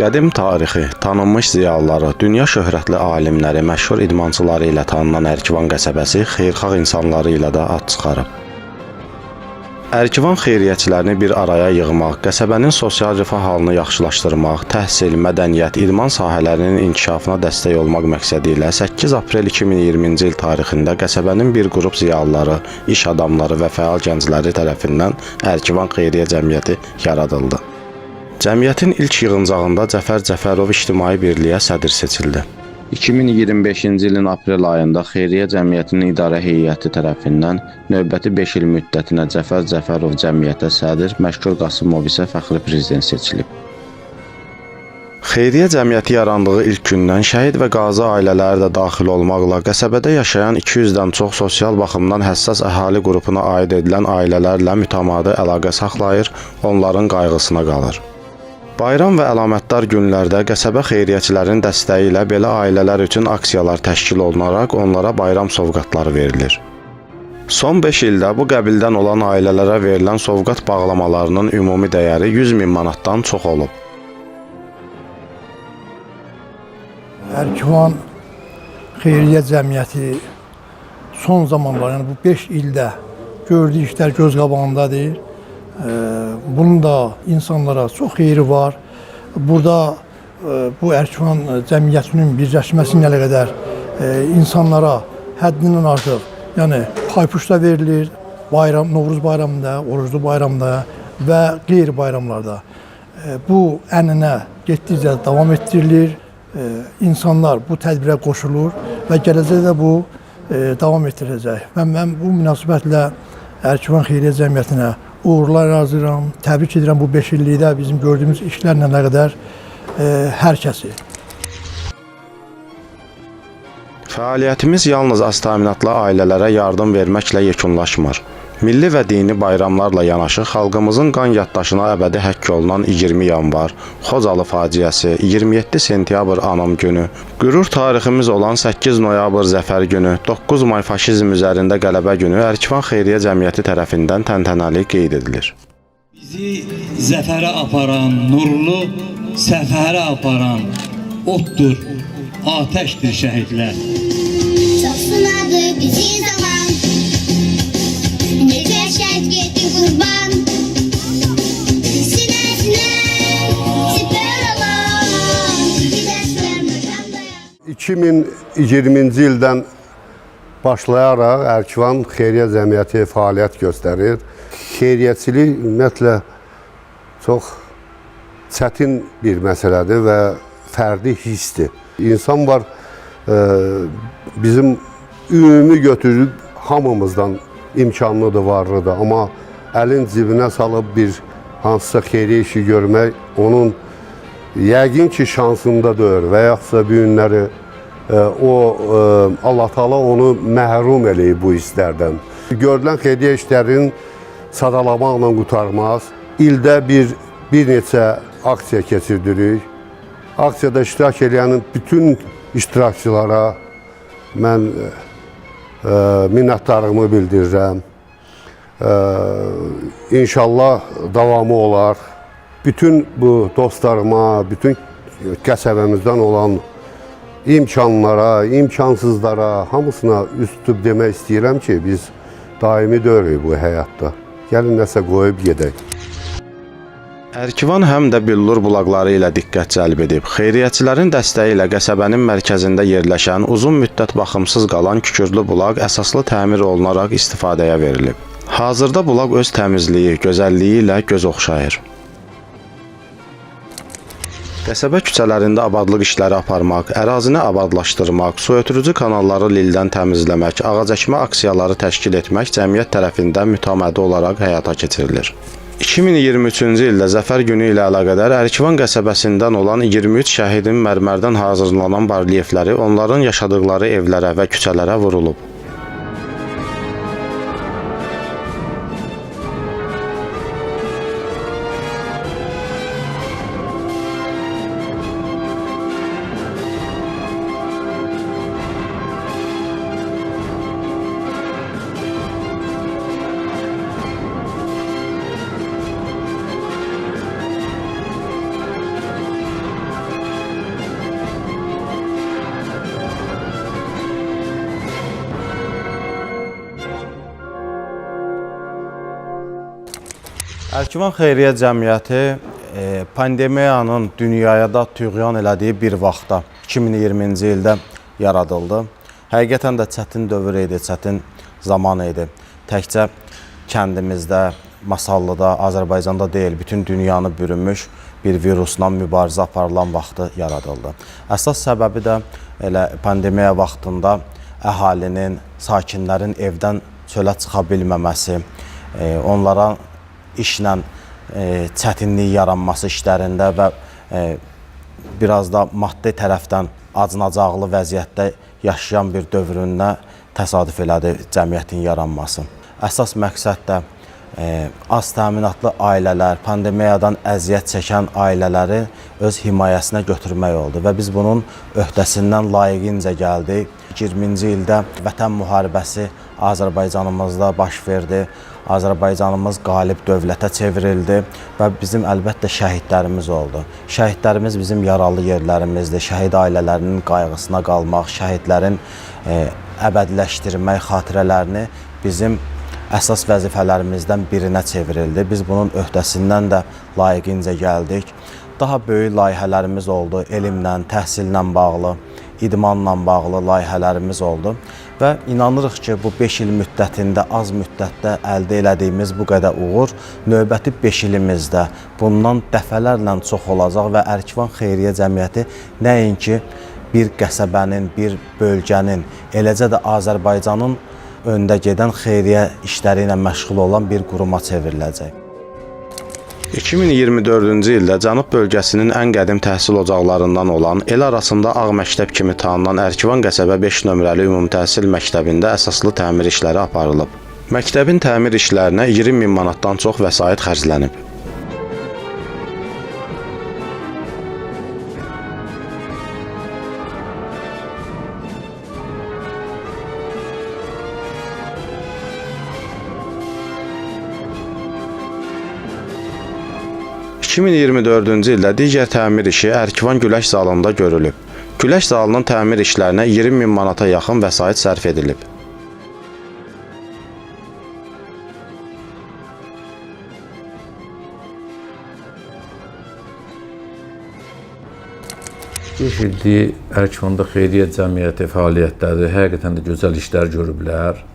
Qədim tarixi, tanınmış ziyalıları, dünya şöhrətli alimləri, məşhur idmançıları ilə tanınan Ərkivan qəsəbəsi xeyirxah insanları ilə də ad çıxarıb. Ərkivan xeyriyyəçilərini bir araya yığmaq, qəsəbənin sosial rifah halını yaxşılaşdırmaq, təhsil, mədəniyyət, idman sahələrinin inkişafına dəstək olmaq məqsədi ilə 8 aprel 2020-ci il tarixində qəsəbənin bir qrup ziyalıları, iş adamları və fəal gəncləri tərəfindən Ərkivan Xeyriyyə Cəmiyyəti yaradıldı. Cəmiyyətin ilk yığıncağında Cəfər Cəfərov İctimai Birliyə sədr seçildi. 2025-ci ilin aprel ayında Xeyriyyə Cəmiyyətinin idarə heyəti tərəfindən növbəti 5 il müddətinə Cəfər Cəfərov Cəmiyyətə sədr, Məşkur Qasımov isə fəxri prezident seçilib. Xeyriyyə Cəmiyyəti yarandığı ilk gündən şəhid və qazi ailələri də daxil olmaqla qəsəbədə yaşayan 200-dən çox sosial baxımdan həssas əhali qrupuna aid edilən ailələrlə mütəmadi əlaqə saxlayır, onların qayğısına qalır. Bayram və əlamətdar günlərdə qəsəbə xeyriyyəçilərin dəstəyi ilə belə ailələr üçün aksiyalar təşkil olunaraq onlara bayram sovqatları verilir. Son 5 ildə bu qəbildən olan ailələrə verilən sovqat bağlamalarının ümumi dəyəri 100.000 manatdan çox olub. Ərkivan Xeyriyyə Cəmiyyəti son zamanlar, yəni bu 5 ildə gördüyü işlər göz qabağındadır. Bunun da insanlara çox xeyri var. Burada bu Ərkivan Cəmiyyətinin birləşməsinə qədər insanlara həddindən artıq, yəni paypuşda verilir, Novruz bayramında, oruclu bayramda və qeyri bayramlarda. Bu ənənə getdikcə davam etdirilir. İnsanlar bu tədbirə qoşulur və gələcəkdə bu davam etdiriləcək. Mən bu münasibətlə Ərkivan Xeyriyyə Cəmiyyətinə uğurlar arzulayıram, təbrik edirəm bu 5 illikdə bizim gördüyümüz işlərlə əlaqədar hər kəsi. Fəaliyyətimiz yalnız aztəminatlı ailələrə yardım verməklə yekunlaşmır. Milli və dini bayramlarla yanaşı xalqımızın qan yaddaşına əbədi həkk olunan 20 yanvar, Xocalı faciəsi, 27 sentyabr anım günü, qürur tariximiz olan 8 noyabr zəfər günü, 9 may faşizm üzərində qələbə günü Ərkivan Xeyriyyə Cəmiyyəti tərəfindən təntənəli qeyd edilir. Bizi zəfərə aparan, nurlu səfərə aparan otdur, ateşdir şəhidlər. Çox sınadı bizi zaman, necə şəhid getdi qurban, sinəsinə siper olan, gidəslər məqamdayan. 2020-ci ildən başlayaraq Ərkivan Xeyriyyə Cəmiyyəti fəaliyyət göstərir. Xeyriyyəçilik ümumiyyətlə çox çətin bir məsələdir və fərdi hissdir. İnsan var, bizim ümumi götürüb hamımızdan imkanlıdır, varlıdır. Amma əlin cibinə salıb bir hansısa xeyri işi görmək, onun yəqin ki şansında deyil və yaxudsa bu günləri Allah Taala onu məhrum eləyib bu hisslərdən. Görülən xeyriyyə işlərin sadalamaqla qurtarmaz. İldə bir neçə aksiya keçirdirik. Aksiyada iştirak edən bütün iştirakçılara mən minnətdarlığımı bildirirəm. İnşallah davamı olar. Bütün bu dostlarıma, bütün qəsəbəmizdən olan imkanlara, imkansızlara, hamısına üst tutub demək istəyirəm ki, biz daimi deyilik bu həyatda. Gəlin nəsə qoyub gedək. Ərkivan həm də billur bulaqları ilə diqqət cəlb edib. Xeyriyyəçilərin dəstəyi ilə qəsəbənin mərkəzində yerləşən, uzun müddət baxımsız qalan kükürlü bulaq əsaslı təmir olunaraq istifadəyə verilib. Hazırda bulaq öz təmizliyi, gözəlliyi ilə göz oxşayır. Qəsəbə küçələrində abadlıq işləri aparmaq, ərazini abadlaşdırmaq, su ötürücü kanalları lildən təmizləmək, ağac əkmə aksiyaları təşkil etmək cəmiyyət tərəfindən mütəmədi olaraq həyata keçirilir. 2023-cü ildə Zəfər günü ilə əlaqədar Ərkivan qəsəbəsindən olan 23 şəhidin mərmərdən hazırlanan baryefləri onların yaşadıkları evlərə və küçələrə vurulub. Ərkivan Xeyriyyə Cəmiyyəti pandemiyanın dünyaya da tüğyan elədiyi bir vaxtda 2020-ci ildə yaradıldı. Həqiqətən də çətin dövr idi, çətin zaman idi. Təkcə kəndimizdə, Masallıda, Azərbaycanda deyil, bütün dünyanı bürünmüş bir virusla mübarizə aparılan vaxtı yaradıldı. Əsas səbəbi də elə pandemiya vaxtında əhalinin, sakinlərin evdən çölə çıxa bilməməsi, onlara işlə çətinlik yaranması işlərində və biraz da maddi tərəfdən acınacaqlı vəziyyətdə yaşayan bir dövründə təsadüf elədi cəmiyyətin yaranması. Əsas məqsəd də az təminatlı ailələr, pandemiyadan əziyyət çəkən ailələri öz himayəsinə götürmək oldu və biz bunun öhdəsindən layiqincə gəldik. 20-ci ildə Vətən müharibəsi Azərbaycanımızda baş verdi. Azərbaycanımız qalib dövlətə çevrildi və bizim əlbəttə şəhidlərimiz oldu. Şəhidlərimiz bizim yaralı yerlərimizdir. Şəhid ailələrinin qayğısına qalmaq, şəhidlərin əbədiləşdirmək xatirələrini bizim əsas vəzifələrimizdən birinə çevrildi. Biz bunun öhdəsindən də layiqincə gəldik. Daha böyük layihələrimiz oldu, elmlə, təhsillə bağlı, idmanla bağlı layihələrimiz oldu və inanırıq ki, bu 5 il müddətində, az müddətdə əldə elədiyimiz bu qədər uğur növbəti 5 ilimizdə bundan dəfələrlə çox olacaq və Ərkivan Xeyriyyə Cəmiyyəti nəinki bir qəsəbənin, bir bölgənin, eləcə də Azərbaycanın öndə gedən xeyriyyə işləri ilə məşğul olan bir quruma çevriləcək. 2024-cü ildə Cənub bölgəsinin ən qədim təhsil ocaqlarından olan el arasında Ağ Məktəb kimi tanınan Ərkivan qəsəbə 5 nömrəli ümumi təhsil məktəbində əsaslı təmir işləri aparılıb. Məktəbin təmir işlərinə 20 min manatdan çox vəsait xərclənib. ...2024-cü ildə digər təmir işi Ərkivan Güləş zalında görülüb. Güləş zalının təmir işlərinə 20 min manata yaxın vəsait sərf edilib. Beş ildir Ərkivanda Xeyriyyə Cəmiyyəti fəaliyyətdədir. Həqiqətən də gözəl işlər görüblər.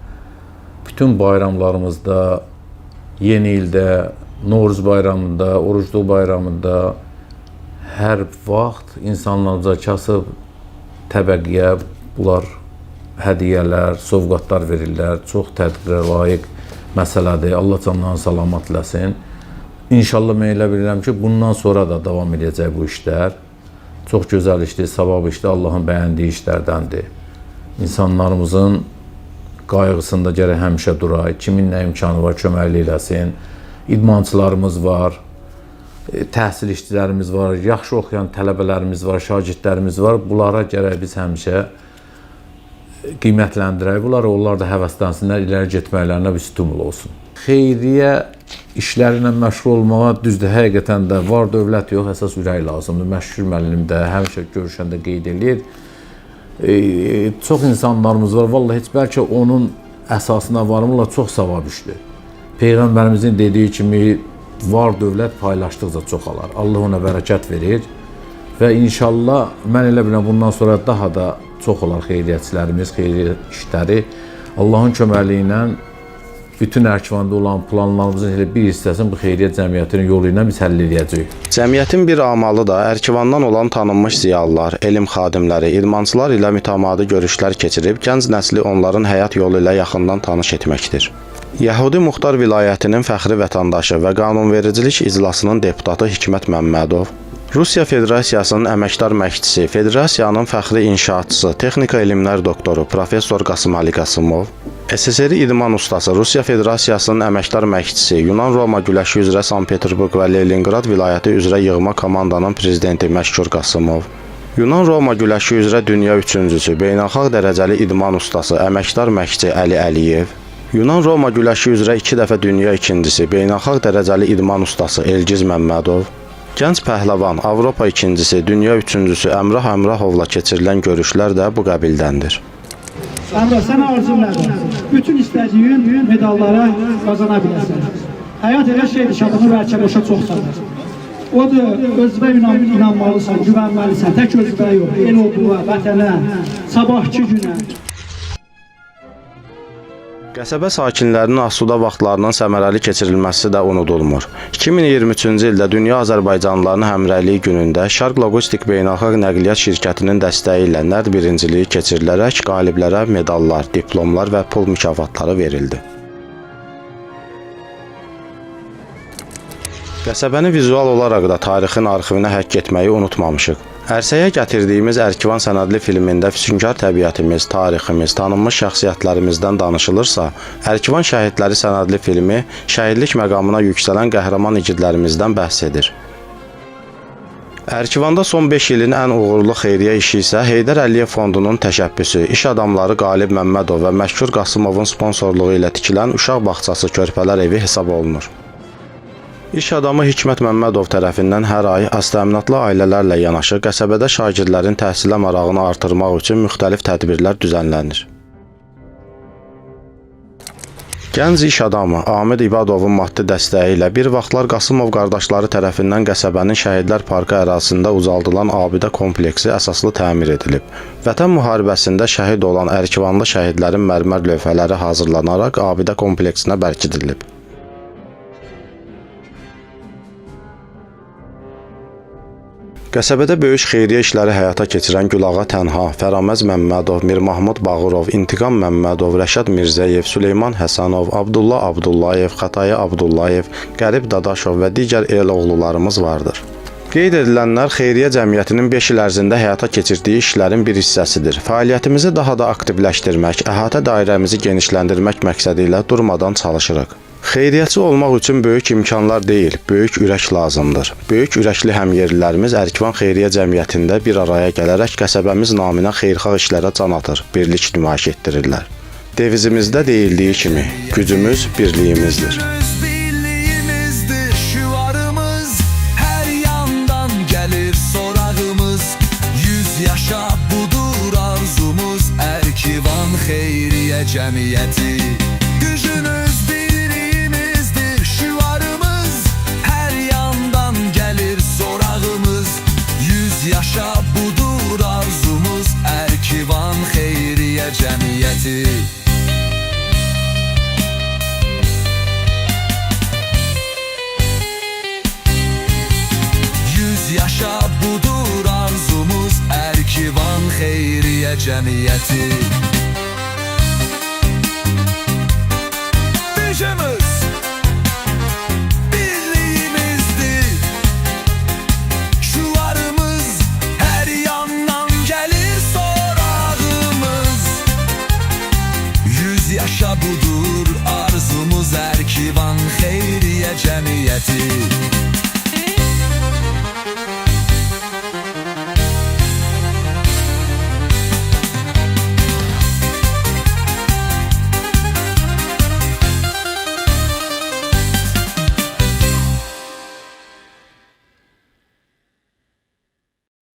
Bütün bayramlarımızda, yeni ildə, Novruz bayramında, Orucluq bayramında hər vaxt insanlarımıza kasıb təbəqqiyə bunlar hədiyyələr, sovqatlar verirlər. Çox təqdirə layiq məsələdir. Allah canlarını salamat eləsin. İnşallah mən elə bilirəm ki, bundan sonra da davam edəcək bu işlər. Çox gözəl işdir, savab işdir, Allahın bəyəndiyi işlərdəndir. İnsanlarımızın qayğısında gərək həmişə duraq. Kimin nə imkanı var, köməkli eləsin. İdmançılarımız var, təhsil işçilərimiz var, yaxşı oxuyan tələbələrimiz var, şagirdlərimiz var. Bunlara gərək biz həmişə qiymətləndirək. Bunları onlar da həvəslənsinlər, iləri getməklərinə bir stimul olsun. Xeyriyyə işləri ilə məşğul olmağa düzdür, həqiqətən də var dövlət yox, əsas ürək lazımdır. Məşhur müəllim də həmişə görüşəndə qeyd edir. Çox insanlarımız var, vallahi heç bəlkə onun əsasına varmırlar, çox savab işdir. Peyğəmbərimizin dediyi kimi var dövlət paylaşdıqca çoxalar. Allah ona bərəkət verir və inşallah mən elə biləm bundan sonra daha da çox olar xeyriyyətçilərimiz, xeyriyyə işləri. Allahın köməkliyi ilə bütün Ərkivanda olan planlarımızın elə bir hissəsini bu xeyriyyə cəmiyyətinin yolu ilə biz həll edəcəyik. Cəmiyyətin bir amalı da Ərkivandan olan tanınmış ziyalılar, elm xadimləri, idmançılar ilə mütəmadi görüşlər keçirib gənc nəsli onların həyat yolu ilə yaxından tanış etməkdir. Yəhudi Muxtar vilayətinin fəxri vətəndaşı və qanunvericilik iclasının deputatı Hikmət Məmmədov, Rusiya Federasiyasının əməkdar məşqçisi, Federasiyanın fəxri inşaatçısı, texnika elmlər doktoru Professor Qasım Ali Qasımov, SSR idman ustası, Rusiya Federasiyasının əməkdar məşqçisi, Yunan-Roma güləşi üzrə Sankt-Peterburq və Leningrad vilayəti üzrə yığma komandanın prezidenti Məşkur Qasımov, Yunan-Roma güləşi üzrə dünya üçüncüsü, beynəlxalq dərəcəli idman ustası, əməkdar məşqçi Əli Əliyev, Yunan-Roma güləşi üzrə 2 dəfə dünya ikincisi, beynəlxalq dərəcəli idman ustası Elgiz Məmmədov, gənc pəhləvan, Avropa ikincisi, dünya üçüncüsü Əmrah Əmrahovla keçirilən görüşlər də bu qəbildəndir. Əmrah, sən arzun nədir? Bütün istədiyin medallara qazana biləsən. Həyat elə şeydir ki, adamı bəlkə boşa çox salır. Odur, özünə inanmalısan, güvənməlisən, tək özünə yox, el olduğuna, vətənə, sabahki günə. Qəsəbə sakinlərinin asuda vaxtlarının səmərəli keçirilməsi də unudulmur. 2023-cü ildə Dünya Azərbaycanlılarının Həmrəyliyi günündə Şərq Logistik Beynəlxalq Nəqliyyat Şirkətinin dəstəyi ilə nərd birinciliyi keçirilərək qaliblərə medallar, diplomlar və pul mükafatları verildi. Qəsəbəni vizual olaraq da tarixin arxivinə həkk etməyi unutmamışıq. Ərsəyə gətirdiyimiz Ərkivan sənədli filmində füsunkar təbiətimiz, tariximiz, tanınmış şəxsiyyətlərimizdən danışılırsa, Ərkivan şəhidləri sənədli filmi şəhidlik məqamına yüksələn qəhrəman igidlərimizdən bəhs edir. Ərkivanda son 5 ilin ən uğurlu xeyriyyə işi isə Heydər Əliyev Fondunun təşəbbüsü, iş adamları Qalib Məmmədov və Məşhur Qasımovun sponsorluğu ilə tikilən uşaq bağçası Körpələr evi hesab olunur. İş adamı Hikmət Məmmədov tərəfindən hər ay aztəminatlı ailələrlə yanaşı qəsəbədə şagirdlərin təhsilə marağını artırmaq üçün müxtəlif tədbirlər düzənlənir. Gənc iş adamı Amid İbadovun maddi dəstəyi ilə bir vaxtlar Qasımov qardaşları tərəfindən qəsəbənin Şəhidlər Parkı ərazisində ucaldılan abidə kompleksi əsaslı təmir edilib. Vətən müharibəsində şəhid olan Ərkivanlı şəhidlərin mərmər lövhələri hazırlanaraq abidə kompleksinə bərkidilib. Qəsəbədə böyük xeyriyyə işləri həyata keçirən Gülağa Tənha, Fəraməz Məmmədov, Mir Mahmud Bağırov, İntiqam Məmmədov, Rəşad Mirzəyev, Süleyman Həsənov, Abdullah Abdullayev, Xatayi Abdullayev, Qərib Dadaşov və digər el oğlularımız vardır. Qeyd edilənlər xeyriyyə cəmiyyətinin 5 il ərzində həyata keçirdiyi işlərin bir hissəsidir. Fəaliyyətimizi daha da aktivləşdirmək, əhatə dairəmizi genişləndirmək məqsədi ilə durmadan çalışırıq. Xeyriyyəçi olmaq üçün böyük imkanlar deyil, böyük ürək lazımdır. Böyük ürəkli həmyerlilərimiz Ərkivan Xeyriyyə Cəmiyyətində bir araya gələrək qəsəbəmiz naminə xeyirxah işlərə can atır, birlik nümayiş etdirirlər. Devizimizdə deyildiyi kimi, gücümüz birliyimizdir. Birliyimizdir şüarımız, hər yandan gəlir sorağımız. 100 yaşa budur arzumuz, Ərkivan Xeyriyyə Cəmiyyəti. Gücünüz birliyimizdir şüarımız, hər yandan gəlir sorağımız. 100 yaşa budur arzumuz, Ərkivan Xeyriyyə Cəmiyyəti. 100 yaşa budur arzumuz, Ərkivan Xeyriyyə Cəmiyyəti.